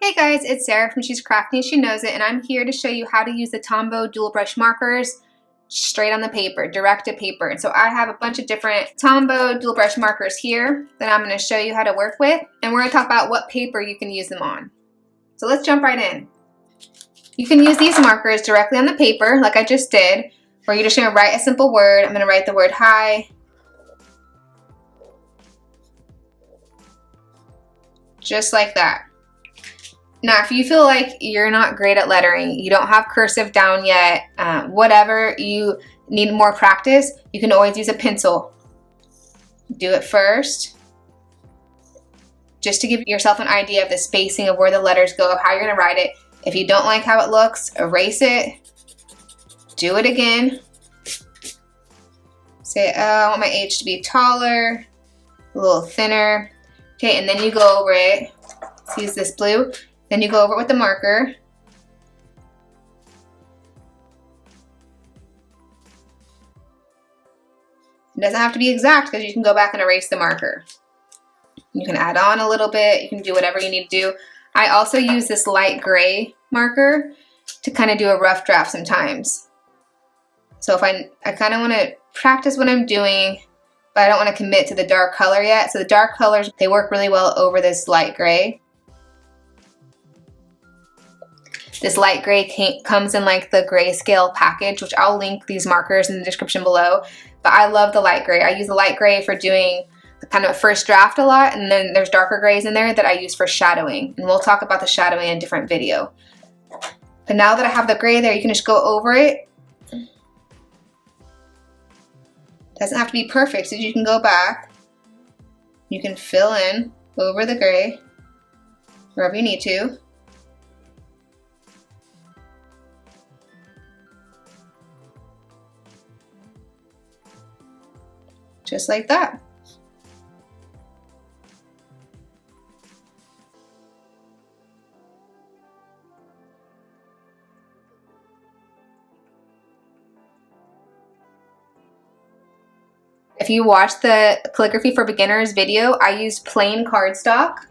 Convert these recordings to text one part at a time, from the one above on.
Hey guys, it's Sarah from She's Crafty and She Knows It, and I'm here to show you how to use the Tombow dual brush markers straight on the paper, direct to paper. And so I have a bunch of different Tombow dual brush markers here that I'm going to show you how to work with, and we're going to talk about what paper you can use them on. So let's jump right in. You can use these markers directly on the paper like I just did, or you're just going to write a simple word. I'm going to write the word hi. Just like that. Now, if you feel like you're not great at lettering, you don't have cursive down yet, whatever, you need more practice, you can always use a pencil. Do it first, just to give yourself an idea of the spacing of where the letters go, of how you're going to write it. If you don't like how it looks, erase it. Do it again. Say, oh, I want my H to be taller, a little thinner. Okay, and then you go over it. Let's use this blue. Then you go over it with the marker. It doesn't have to be exact because you can go back and erase the marker. You can add on a little bit. You can do whatever you need to do. I also use this light gray marker to kind of do a rough draft sometimes. So if I kind of want to practice what I'm doing, but I don't want to commit to the dark color yet. So the dark colors, they work really well over this light gray. This light gray comes in like the grayscale package, which I'll link these markers in the description below. But I love the light gray. I use the light gray for doing the kind of a first draft a lot, and then there's darker grays in there that I use for shadowing. And we'll talk about the shadowing in a different video. But now that I have the gray there, you can just go over it. Doesn't have to be perfect, so you can go back. You can fill in over the gray wherever you need to. Just like that. If you watch the Calligraphy for Beginners video, I used plain cardstock.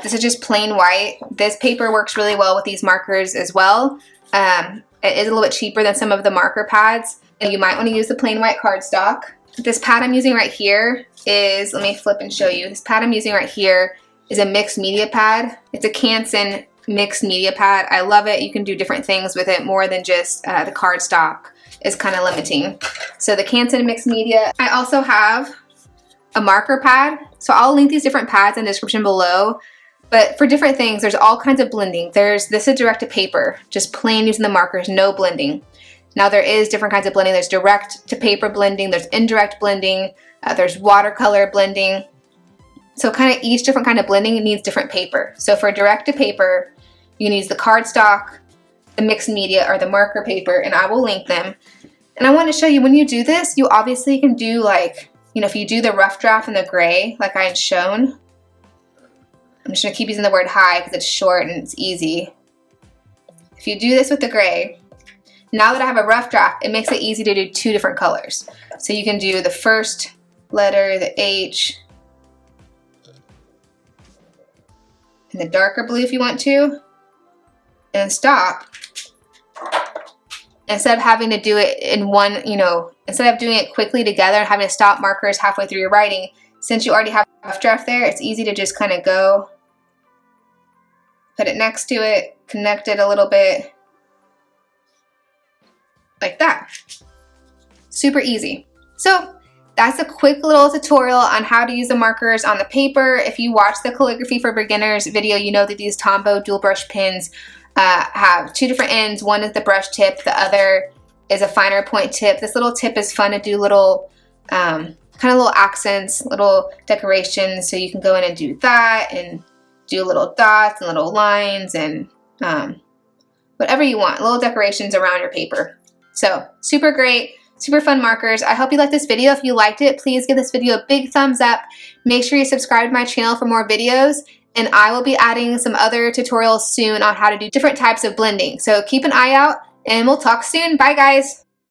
This is just plain white. This paper works really well with these markers as well. It is a little bit cheaper than some of the marker pads. And you might want to use the plain white cardstock. This pad I'm using right here is, let me flip and show you. This pad I'm using right here is a mixed media pad. It's a Canson mixed media pad. I love it. You can do different things with it more than just the cardstock is kind of limiting. So the Canson mixed media. I also have a marker pad. So I'll link these different pads in the description below. But for different things, there's all kinds of blending. This is direct to paper, just plain using the markers, no blending. Now there is different kinds of blending. There's direct to paper blending, there's indirect blending, there's watercolor blending. So kind of each different kind of blending needs different paper. So for direct to paper, you can use the cardstock, the mixed media, or the marker paper, and I will link them. And I want to show you when you do this, you obviously can do like, you know, if you do the rough draft in the gray, like I had shown. I'm just going to keep using the word hi because it's short and it's easy. If you do this with the gray, now that I have a rough draft, it makes it easy to do two different colors. So you can do the first letter, the H, and the darker blue if you want to, and stop. Instead of having to do it in one, you know, instead of doing it quickly together and having to stop markers halfway through your writing, since you already have a rough draft there, it's easy to just kind of go, put it next to it, connect it a little bit, like that. Super easy. So that's a quick little tutorial on how to use the markers on the paper. If you watch the Calligraphy for Beginners video, you know that these Tombow dual brush pins have two different ends. One is the brush tip, the other is a finer point tip. This little tip is fun to do little kind of little accents, little decorations, so you can go in and do that and do little dots and little lines and whatever you want, little decorations around your paper. So super great, super fun markers. I hope you liked this video. If you liked it, please give this video a big thumbs up. Make sure you subscribe to my channel for more videos, and I will be adding some other tutorials soon on how to do different types of blending. So keep an eye out, and we'll talk soon. Bye guys.